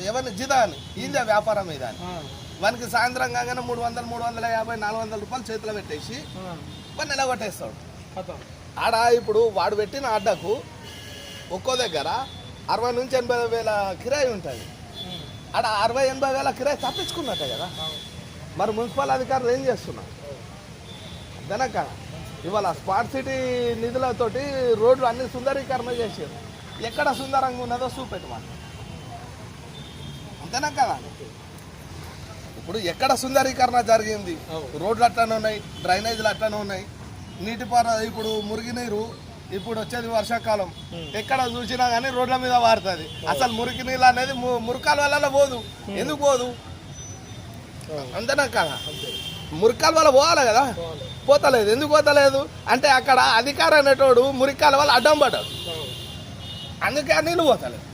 ఎవరిని జిదా అని ఈందే వ్యాపారం మీద అని వానికి సాయంత్రం కాగానే 300, 350, 400 రూపాయలు చేతిలో పెట్టేసి వాడిని నిలగొట్టేస్తాడు. ఆడ ఇప్పుడు వాడు పెట్టిన అడ్డకు ఒక్కో దగ్గర 60 నుంచి 80 వేల కిరాయి ఉంటుంది. ఆడ 60, 80 వేల కిరాయి తప్పించుకున్నట్టే కదా. మరి మున్సిపల్ అధికారులు ఏం చేస్తున్నారు? గనక ఇవాళ స్మార్ట్ సిటీ నిధులతోటి రోడ్లు అన్ని సుందరీకరణ చేసారు. ఎక్కడ సుందరంగా ఉన్నదో చూపెట్టమని, అంతేనా కదా. ఇప్పుడు ఎక్కడ సుందరీకరణ జరిగింది? రోడ్లు అట్లనే ఉన్నాయి, డ్రైనేజీలు అట్లనే ఉన్నాయి, ఇప్పుడు మురికి నీరు ఇప్పుడు వచ్చేది వర్షాకాలం, ఎక్కడ చూసినా కానీ రోడ్ల మీద వారుతుంది. అసలు మురికి నీళ్ళు అనేది మురికాల వల్ల పోదు. ఎందుకు పోదు? అంతేనా కదా. మురికాల వల్ల పోవాలి కదా, పోతలేదు. ఎందుకు పోతలేదు అంటే అక్కడ అధికారం అనేటోడు మురికాల వల్ల అడ్డం పడ్డాడు, అందుకే నీళ్ళు పోతలేదు.